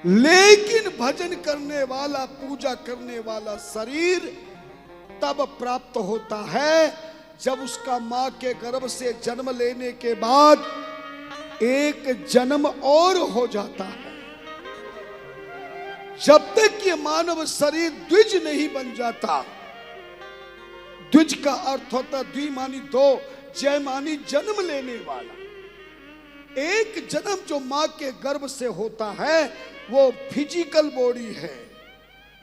लेकिन भजन करने वाला, पूजा करने वाला शरीर तब प्राप्त होता है जब उसका मां के गर्भ से जन्म लेने के बाद एक जन्म और हो जाता है। जब तक ये मानव शरीर द्विज नहीं बन जाता, द्विज का अर्थ होता द्वि मानी दो, जय मानी जन्म लेने वाला। एक जन्म जो मां के गर्भ से होता है वो फिजिकल बॉडी है,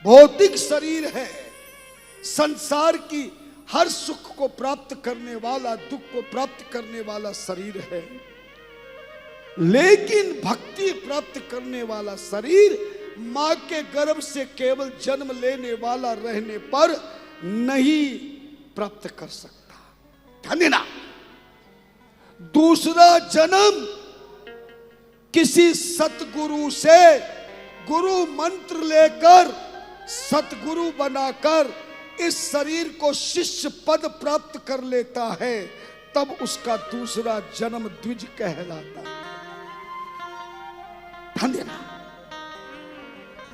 भौतिक शरीर है, संसार की हर सुख को प्राप्त करने वाला, दुख को प्राप्त करने वाला शरीर है। लेकिन भक्ति प्राप्त करने वाला शरीर मां के गर्भ से केवल जन्म लेने वाला रहने पर नहीं प्राप्त कर सकता। ध्यान, दूसरा जन्म किसी सतगुरु से गुरु मंत्र लेकर सतगुरु बनाकर इस शरीर को शिष्य पद प्राप्त कर लेता है, तब उसका दूसरा जन्म द्विज कहलाता है। ध्यान देना,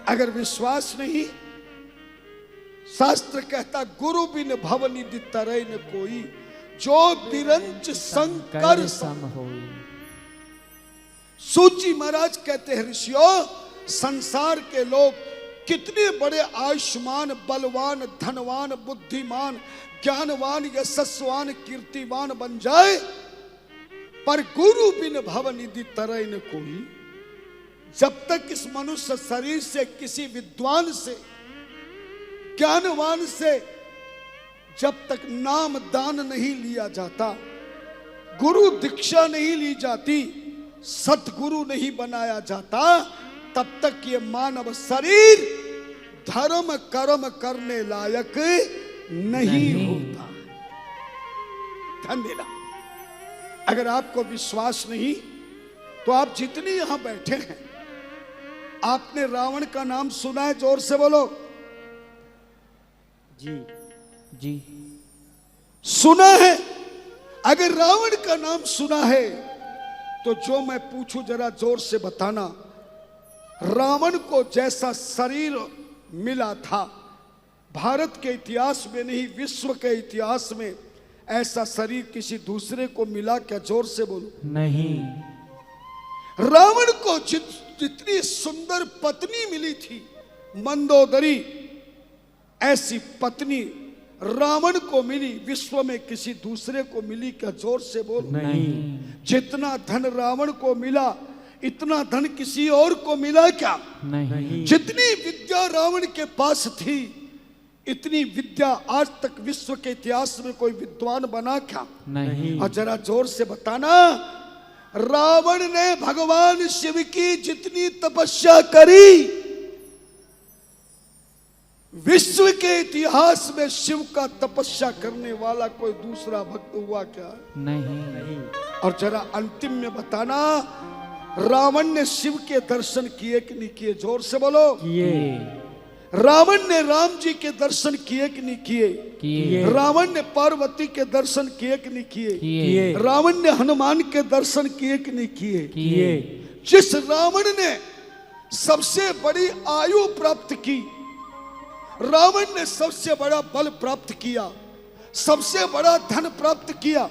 अगर विश्वास नहीं, शास्त्र कहता गुरु बिन भव निधि तरय न कोई, जो बिरंच शंकर सम होई। सूची महाराज कहते हैं, ऋषियों, संसार के लोग कितने बड़े आयुष्मान, बलवान, धनवान, बुद्धिमान, ज्ञानवान, यशस्वान, कीर्तिवान बन जाए, पर गुरु बिन भव निधि तरय न कोई। जब तक इस मनुष्य शरीर से किसी विद्वान से, ज्ञानवान से जब तक नाम दान नहीं लिया जाता, गुरु दीक्षा नहीं ली जाती, सतगुरु नहीं बनाया जाता, तब तक ये मानव शरीर धर्म कर्म करने लायक नहीं होता। ध्यान देना, अगर आपको विश्वास नहीं तो आप जितने यहां बैठे हैं, आपने रावण का नाम सुना है? जोर से बोलो। जी जी सुना है? अगर रावण का नाम सुना है तो जो मैं पूछूं जरा जोर से बताना। रावण को जैसा शरीर मिला था, भारत के इतिहास में नहीं विश्व के इतिहास में ऐसा शरीर किसी दूसरे को मिला क्या? जोर से बोलो। नहीं। रावण को जितनी सुंदर पत्नी मिली थी मंदोदरी, ऐसी पत्नी रावण को मिली, विश्व में किसी दूसरे को मिली क्या? जोर से बोलो। नहीं। जितना धन रावण को मिला, इतना धन किसी और को मिला क्या? नहीं। जितनी विद्या रावण के पास थी, इतनी विद्या आज तक विश्व के इतिहास में कोई विद्वान बना क्या? नहीं। और जरा जोर से बताना, रावण ने भगवान शिव की जितनी तपस्या करी, विश्व के इतिहास में शिव का तपस्या करने वाला कोई दूसरा भक्त हुआ क्या? नहीं। और जरा अंतिम में बताना, रावण ने शिव के दर्शन किए कि नहीं किए? जोर से बोलो। किए। रावण ने राम जी के दर्शन किए कि नहीं किए? किए। रावण ने पार्वती के दर्शन किए कि नहीं किए? किए। रावण ने हनुमान के दर्शन किए कि नहीं किए? किए। जिस रावण ने सबसे बड़ी आयु प्राप्त की, रावण ने सबसे बड़ा बल प्राप्त किया, सबसे बड़ा धन प्राप्त किया,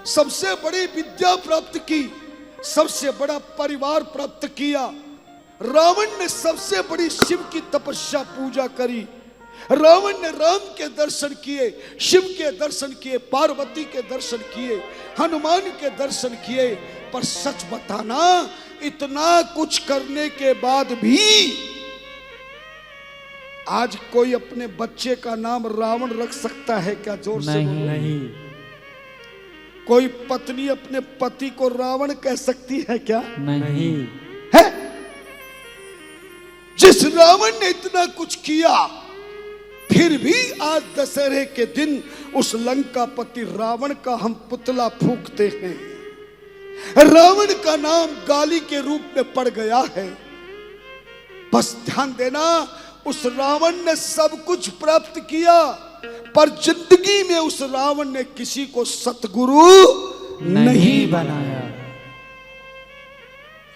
सबसे बड़ी विद्या प्राप्त की, सबसे बड़ा परिवार प्राप्त किया, रावण ने सबसे बड़ी शिव की तपस्या पूजा करी, रावण ने राम के दर्शन किए, शिव के दर्शन किए, पार्वती के दर्शन किए, हनुमान के दर्शन किए, पर सच बताना, इतना कुछ करने के बाद भी आज कोई अपने बच्चे का नाम रावण रख सकता है क्या? जोर से बोलो। नहीं। कोई पत्नी अपने पति को रावण कह सकती है क्या? नहीं। है? जिस रावण ने इतना कुछ किया, फिर भी आज दशहरे के दिन उस लंकापति रावण का हम पुतला फूंकते हैं। रावण का नाम गाली के रूप में पड़ गया है। बस ध्यान देना, उस रावण ने सब कुछ प्राप्त किया, पर जिंदगी में उस रावण ने किसी को सतगुरु नहीं बनाया।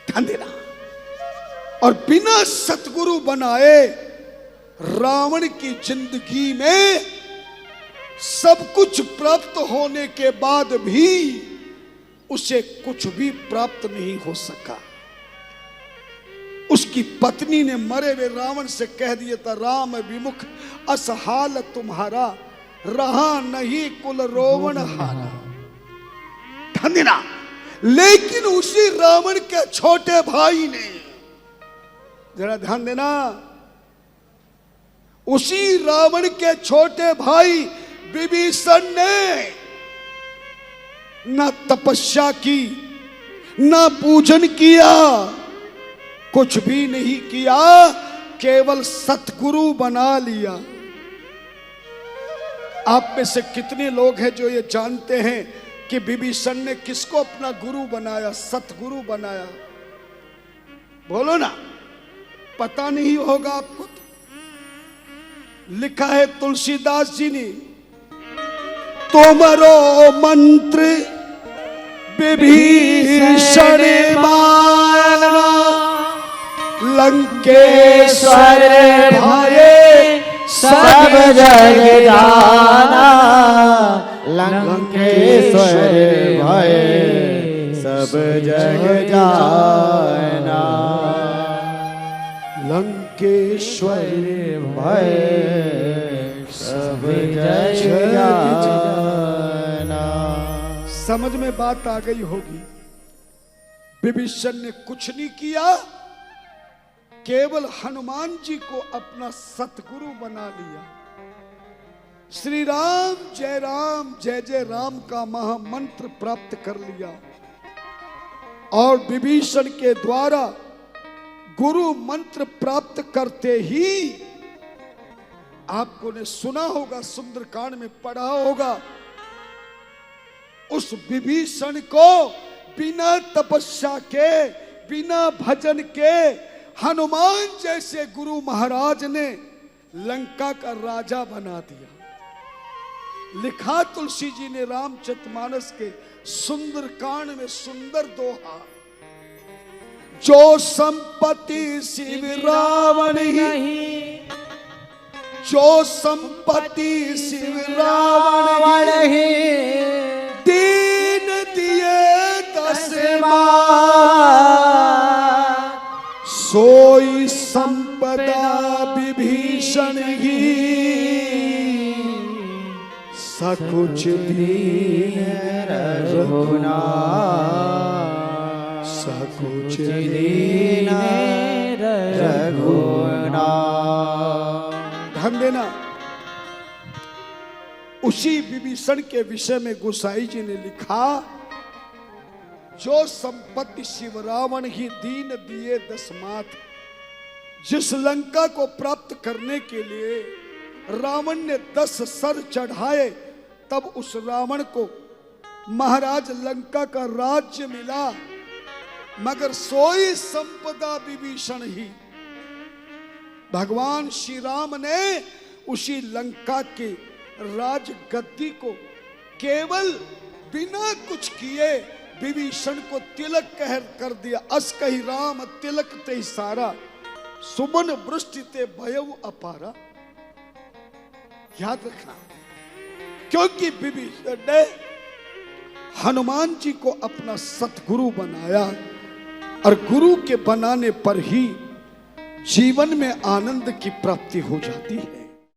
ध्यान देना, और बिना सतगुरु बनाए रावण की जिंदगी में सब कुछ प्राप्त होने के बाद भी उसे कुछ भी प्राप्त नहीं हो सका। उसकी पत्नी ने मरे हुए रावण से कह दिया था, राम विमुख असहाल तुम्हारा, रहा नहीं कुल रोवण हारा। ध्यान देना, लेकिन उसी रावण के छोटे भाई ने, जरा ध्यान देना, उसी रावण के छोटे भाई विभीषण ने न तपस्या की, न पूजन किया, कुछ भी नहीं किया, केवल सतगुरु बना लिया। आप में से कितने लोग हैं जो ये जानते हैं कि विभीषण ने किसको अपना गुरु बनाया, सतगुरु बनाया? बोलो ना, पता नहीं होगा आपको तो। लिखा है तुलसीदास जी ने, तुमरो मंत्र विभीषण माना, लंकेश्वर भये सब जग जाना, लंकेश्वर भये सब जग जाना, लंकेश्वर भये सब जग जाना। समझ में बात आ गई होगी। विभीषण ने कुछ नहीं किया, केवल हनुमान जी को अपना सतगुरु बना लिया। श्री राम जय जय राम का महामंत्र प्राप्त कर लिया और विभीषण के द्वारा गुरु मंत्र प्राप्त करते ही आपको ने सुना होगा, सुंदरकांड में पढ़ा होगा, उस विभीषण को बिना तपस्या के, बिना भजन के हनुमान जैसे गुरु महाराज ने लंका का राजा बना दिया। लिखा तुलसी जी ने रामचरितमानस के सुंदरकांड में सुंदर दोहा, जो संपत्ति शिव रावण ही, जो संपत्ति शिव रावण ही, दीन दिए 10 सोई संपदा विभीषण ही, सकुच दीन रघुनाथ, सकुच दीन रघुनाथ। ध्यान देना, उसी विभीषण के विषय में गोसाई जी ने लिखा, जो संपत्ति शिव रावण ही दीन दिए 10 मात। जिस लंका को प्राप्त करने के लिए रावण ने 10 सर चढ़ाए, तब उस रावण को महाराज लंका का राज्य मिला, मगर सोई संपदा विभीषण ही। भगवान श्री राम ने उसी लंका के राज गद्दी को केवल बिना कुछ किए विभीषण को तिलक कर दिया। अस कही राम तिलक ते सारा, सुमन वृष्टि ते भयउ अपारा। याद रखना, क्योंकि विभीषण ने हनुमान जी को अपना सतगुरु बनाया, और गुरु के बनाने पर ही जीवन में आनंद की प्राप्ति हो जाती है।